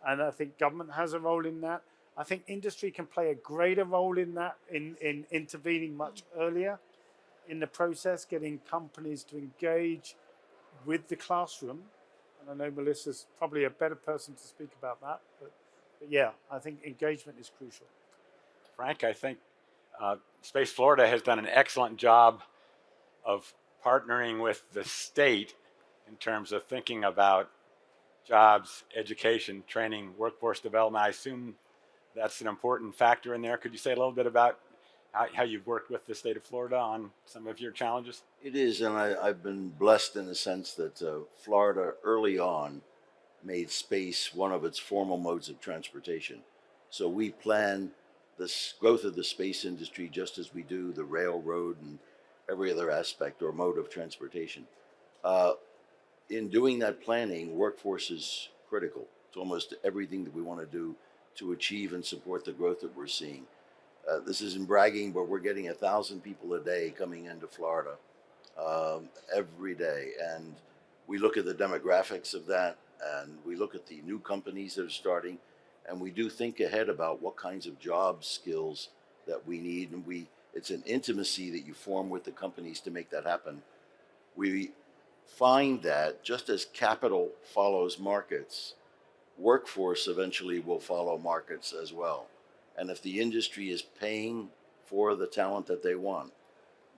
And I think government has a role in that. I think industry can play a greater role in that, in intervening much earlier in the process, getting companies to engage with the classroom. And I know Melissa's probably a better person to speak about that, but yeah, I think engagement is crucial. Frank, I think Space Florida has done an excellent job of partnering with the state in terms of thinking about jobs, education, training, workforce development. I assume that's an important factor in there. Could you say a little bit about how you've worked with the state of Florida on some of your challenges? It is, and I've been blessed in the sense that Florida early on made space one of its formal modes of transportation. So we plan this growth of the space industry just as we do the railroad and every other aspect or mode of transportation. Uh, in doing that planning, workforce is critical to almost everything that we want to do to achieve and support the growth that we're seeing. This isn't bragging, but we're getting 1,000 people a day coming into Florida every day. And we look at the demographics of that, and we look at the new companies that are starting, and we do think ahead about what kinds of job skills that we need. And it's an intimacy that you form with the companies to make that happen. We find that just as capital follows markets, workforce eventually will follow markets as well. And if the industry is paying for the talent that they want,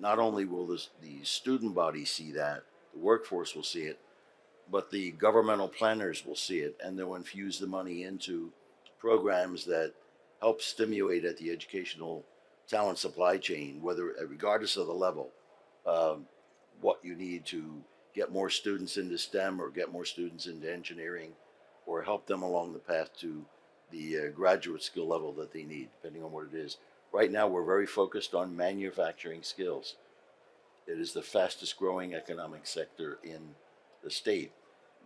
not only will the student body see that, the workforce will see it, but the governmental planners will see it, and they'll infuse the money into programs that help stimulate at the educational talent supply chain, whether regardless of the level, what you need to get more students into STEM or get more students into engineering, or help them along the path to the graduate skill level that they need, depending on what it is. Right now, we're very focused on manufacturing skills. It is the fastest growing economic sector in the state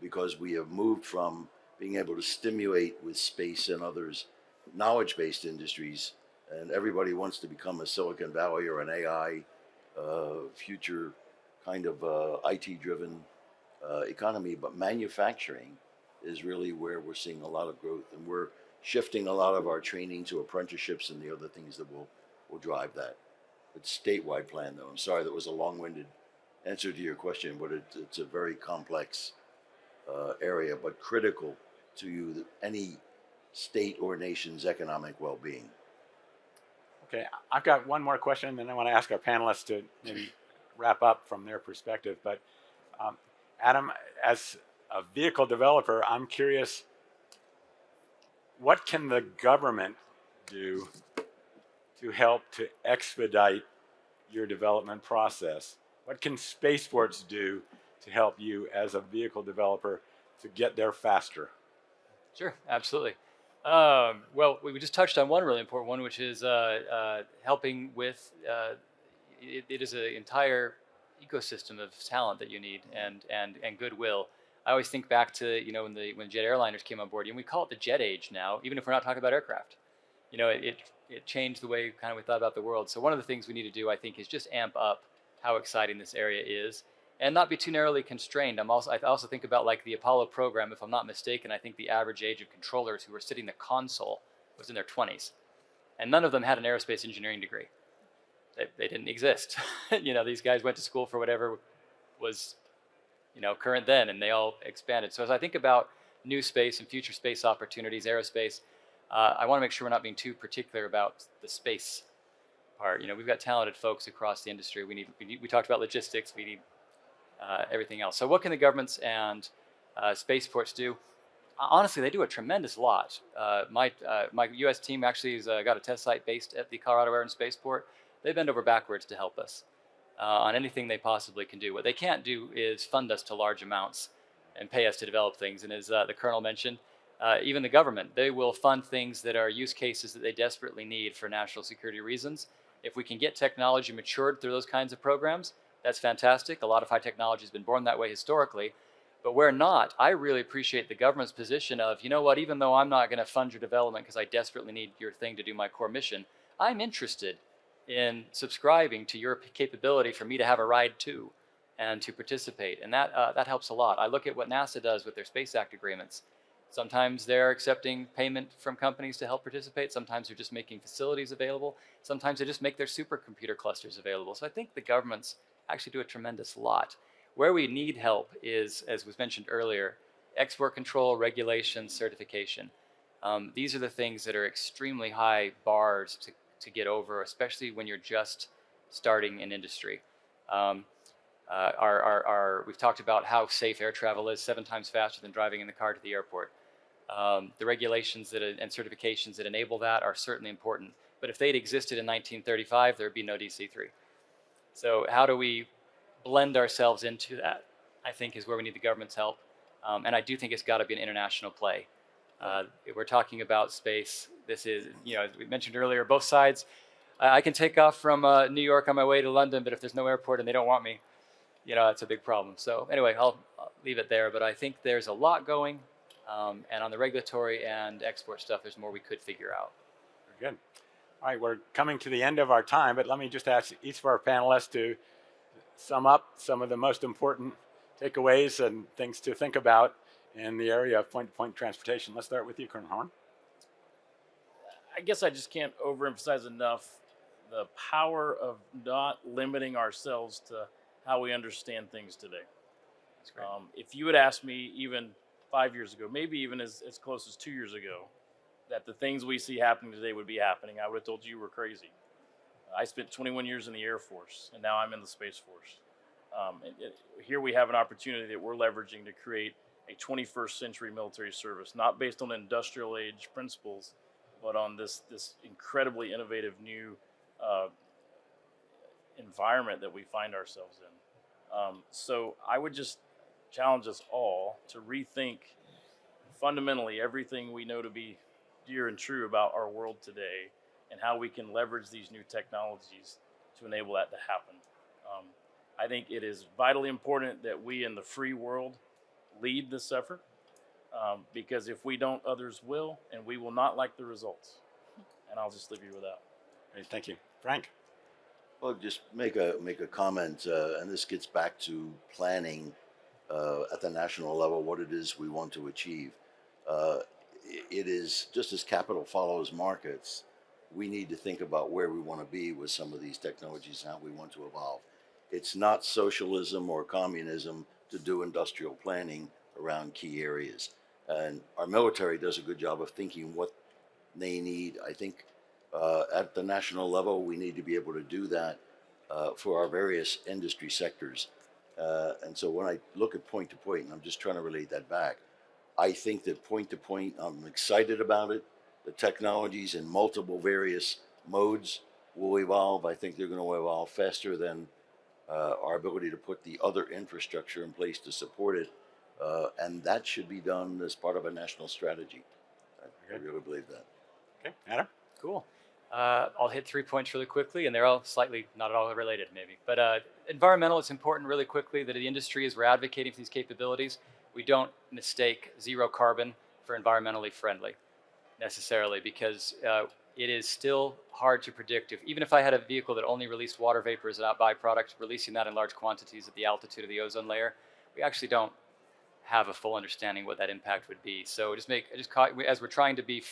because we have moved from being able to stimulate with space and others knowledge-based industries, and everybody wants to become a Silicon Valley or an AI future kind of IT-driven economy, but manufacturing is really where we're seeing a lot of growth, and we're shifting a lot of our training to apprenticeships and the other things that will drive that. It's statewide plan, though. I'm sorry that was a long-winded answer to your question, but it's a very complex area, but critical to any state or nation's economic well-being. Okay, I've got one more question, and then I want to ask our panelists to maybe wrap up from their perspective. But Adam, as a vehicle developer, I'm curious, what can the government do to help to expedite your development process? What can spaceports do to help you as a vehicle developer to get there faster? Sure, absolutely. Well, we just touched on one really important one, which is helping with, it is an entire ecosystem of talent that you need and goodwill. I always think back to, when jet airliners came on board, and we call it the jet age now, even if we're not talking about aircraft. It changed the way kind of we thought about the world. So one of the things we need to do, I think, is just amp up how exciting this area is and not be too narrowly constrained. I also think about like the Apollo program, if I'm not mistaken. I think the average age of controllers who were sitting in the console was in their 20s, and none of them had an aerospace engineering degree. They didn't exist. These guys went to school for whatever was, current then, and they all expanded. So as I think about new space and future space opportunities, aerospace, I want to make sure we're not being too particular about the space part. We've got talented folks across the industry. We talked about logistics. We need everything else. So what can the governments and spaceports do? Honestly, they do a tremendous lot. My U.S. team actually has got a test site based at the Colorado Air and Spaceport. They bend over backwards to help us on anything they possibly can do. What they can't do is fund us to large amounts and pay us to develop things. And as the Colonel mentioned, even the government, they will fund things that are use cases that they desperately need for national security reasons. If we can get technology matured through those kinds of programs, that's fantastic. A lot of high technology has been born that way historically. But where not, I really appreciate the government's position of, even though I'm not going to fund your development because I desperately need your thing to do my core mission, I'm interested in subscribing to your capability for me to have a ride too and to participate. And that helps a lot. I look at what NASA does with their Space Act agreements. Sometimes they're accepting payment from companies to help participate. Sometimes they're just making facilities available. Sometimes they just make their supercomputer clusters available. So I think the governments actually do a tremendous lot. Where we need help is, as was mentioned earlier, export control, regulation, certification. These are the things that are extremely high bars to get over, especially when you're just starting in industry. We've talked about how safe air travel is, 7 times faster than driving in the car to the airport. The regulations and certifications that enable that are certainly important. But if they'd existed in 1935, there'd be no DC-3. So how do we blend ourselves into that, I think, is where we need the government's help. And I do think it's got to be an international play. If we're talking about space, this is, as we mentioned earlier, both sides. I can take off from New York on my way to London, but if there's no airport and they don't want me, that's a big problem. So anyway, I'll leave it there. But I think there's a lot going. And on the regulatory and export stuff, there's more we could figure out. Very good. All right, we're coming to the end of our time, but let me just ask each of our panelists to sum up some of the most important takeaways and things to think about in the area of point-to-point transportation. Let's start with you, Colonel Horn. I guess I just can't overemphasize enough the power of not limiting ourselves to how we understand things today. That's great. If you had asked me even 5 years ago, maybe even as close as 2 years ago, that the things we see happening today would be happening, I would have told you were crazy. I spent 21 years in the Air Force, and now I'm in the Space Force. Here we have an opportunity that we're leveraging to create a 21st century military service, not based on industrial age principles, but on this incredibly innovative new environment that we find ourselves in. So I would just challenge us all to rethink fundamentally everything we know to be dear and true about our world today and how we can leverage these new technologies to enable that to happen. I think it is vitally important that we in the free world lead this effort because if we don't, others will, and we will not like the results. And I'll just leave you with that. Great, thank you. Frank? Well, just make a comment, and this gets back to planning at the national level, what it is we want to achieve. It is just as capital follows markets, we need to think about where we want to be with some of these technologies and how we want to evolve. It's not socialism or communism to do industrial planning around key areas. And our military does a good job of thinking what they need. I think at the national level, we need to be able to do that for our various industry sectors. And so when I look at point-to-point, and I'm just trying to relate that back, I think that point-to-point, I'm excited about it. The technologies in multiple various modes will evolve. I think they're going to evolve faster than our ability to put the other infrastructure in place to support it. And that should be done as part of a national strategy. I really believe that. Okay, Adam? Cool. I'll hit 3 points really quickly, and they're all slightly, not at all related maybe. But environmental, it's important really quickly that the industry, as we're advocating for these capabilities, we don't mistake zero carbon for environmentally friendly necessarily, because it is still hard to predict. Even if I had a vehicle that only released water vapor as a byproduct, releasing that in large quantities at the altitude of the ozone layer, we actually don't have a full understanding what that impact would be. So as we're trying to be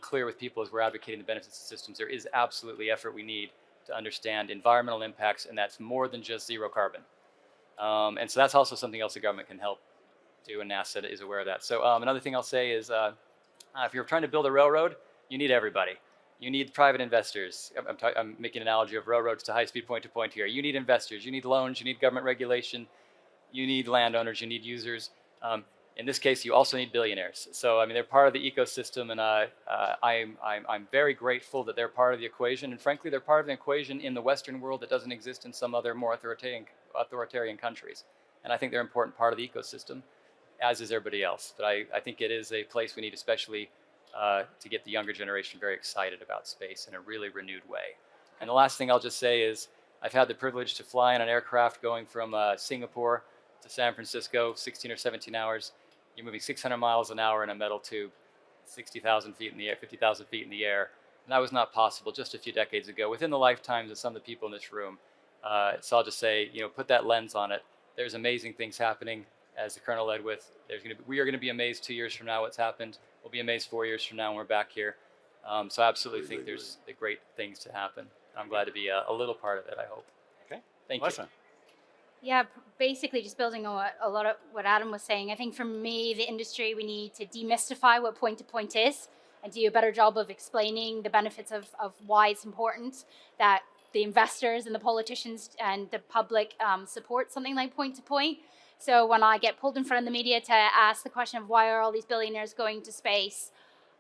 clear with people as we're advocating the benefits of systems, there is absolutely effort we need to understand environmental impacts, and that's more than just zero carbon. And so that's also something else the government can help do, and NASA is aware of that. So another thing I'll say is if you're trying to build a railroad, you need everybody. You need private investors. I'm making an analogy of railroads to high-speed point-to-point here. You need investors, you need loans, you need government regulation, you need landowners, you need users. In this case, you also need billionaires. So I mean, they're part of the ecosystem, and I'm very grateful that they're part of the equation. And frankly, they're part of the equation in the Western world that doesn't exist in some other more authoritarian countries. And I think they're an important part of the ecosystem, as is everybody else. But I think it is a place we need, especially to get the younger generation very excited about space in a really renewed way. And the last thing I'll just say is I've had the privilege to fly in an aircraft going from Singapore to San Francisco, 16 or 17 hours. You're moving 600 miles an hour in a metal tube, 60,000 feet in the air, 50,000 feet in the air. And that was not possible just a few decades ago, within the lifetimes of some of the people in this room. So I'll just say, put that lens on it. There's amazing things happening, as the Colonel led with. We are going to be amazed 2 years from now what's happened. We'll be amazed 4 years from now when we're back here. So I absolutely think there's the great things to happen. I'm glad to be a little part of it, I hope. Okay. Thank Melissa. you. Yeah, basically just building on a lot of what Adam was saying. I think for me, the industry, we need to demystify what point-to-point is and do a better job of explaining the benefits of why it's important, that the investors and the politicians and the public support something like point to point. So when I get pulled in front of the media to ask the question of why are all these billionaires going to space,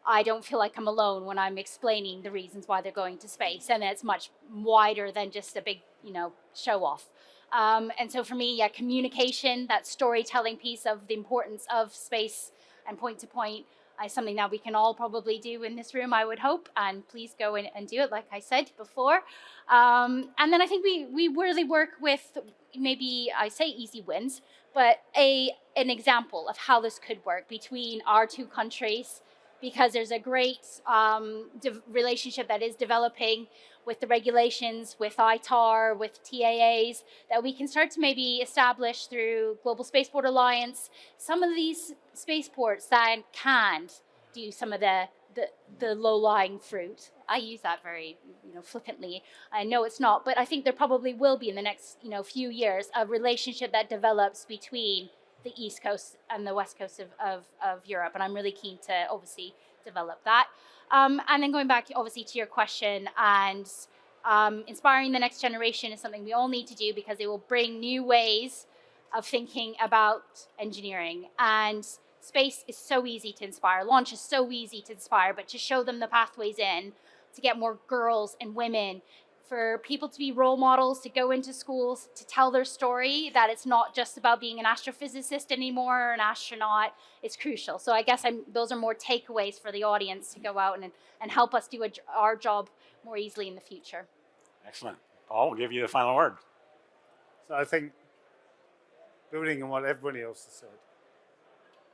I don't feel like I'm alone when I'm explaining the reasons why they're going to space, and it's much wider than just a big, show off. And so for me, yeah, communication, that storytelling piece of the importance of space and point to point is something that we can all probably do in this room, I would hope. And please go in and do it, like I said before. And then I think we really work with, maybe I say easy wins, but an example of how this could work between our two countries, because there's a great relationship that is developing with the regulations, with ITAR, with TAAs, that we can start to maybe establish through Global Spaceport Alliance some of these spaceports that can do some of the low-lying fruit. I use that very flippantly. I know it's not, but I think there probably will be in the next few years a relationship that develops between the East Coast and the West Coast of Europe, and I'm really keen to obviously develop that. And then going back obviously to your question, and inspiring the next generation is something we all need to do, because it will bring new ways of thinking about engineering. And space is so easy to inspire, launch is so easy to inspire, but to show them the pathways in, to get more girls and women, for people to be role models, to go into schools, to tell their story, that it's not just about being an astrophysicist anymore or an astronaut, is crucial. So I guess those are more takeaways for the audience to go out and help us do our job more easily in the future. Excellent. Paul, we'll give you the final word. So I think, building on what everybody else has said,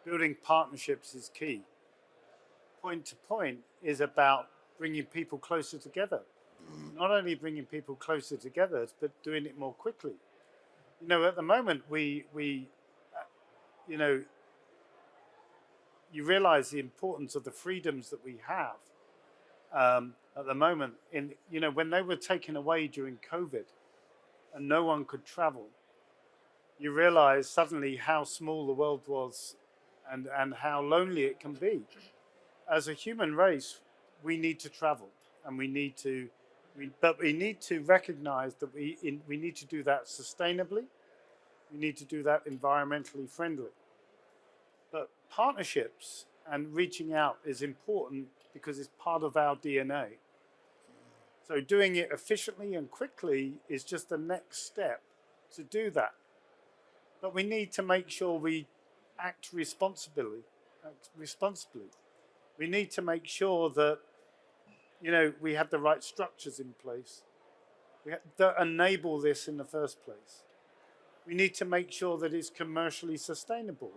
building partnerships is key. Point to point is about bringing people closer together. Not only bringing people closer together, but doing it more quickly. At the moment, you realize the importance of the freedoms that we have at the moment. When they were taken away during COVID and no one could travel, you realize suddenly how small the world was and how lonely it can be. As a human race, we need to travel, and we need to recognize that we need to do that sustainably. We need to do that environmentally friendly. But partnerships and reaching out is important because it's part of our DNA. So doing it efficiently and quickly is just the next step to do that. But we need to make sure we act responsibly. We need to make sure that we have the right structures in place that enable this in the first place. We need to make sure that it's commercially sustainable,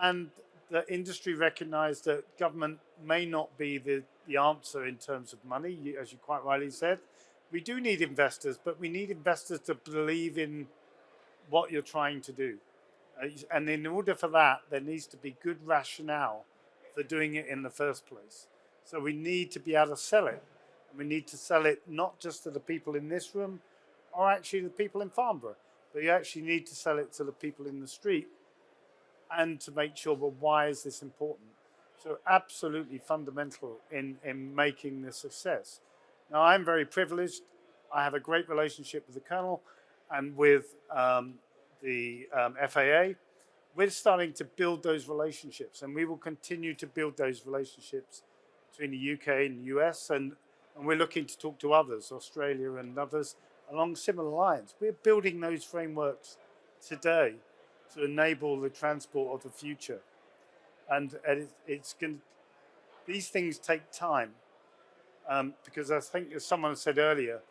and the industry recognize that government may not be the answer in terms of money, as you quite rightly said. We do need investors, but we need investors to believe in what you're trying to do. And in order for that, there needs to be good rationale for doing it in the first place. So we need to be able to sell it. And we need to sell it not just to the people in this room or actually the people in Farnborough, but you actually need to sell it to the people in the street, and to make sure, well, why is this important? So absolutely fundamental in making this success. Now, I'm very privileged. I have a great relationship with the Colonel and with the FAA. We're starting to build those relationships, and we will continue to build those relationships between the UK and the US, and we're looking to talk to others, Australia and others, along similar lines. We're building those frameworks today to enable the transport of the future. And these things take time, because I think, as someone said earlier,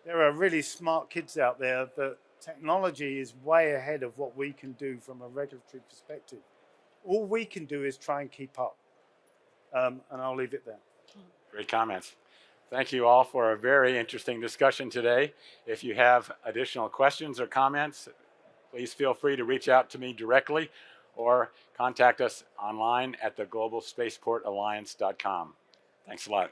there are really smart kids out there that technology is way ahead of what we can do from a regulatory perspective. All we can do is try and keep up. And I'll leave it there. Great comments. Thank you all for a very interesting discussion today. If you have additional questions or comments, please feel free to reach out to me directly or contact us online at theglobalspaceportalliance.com. Thanks a lot.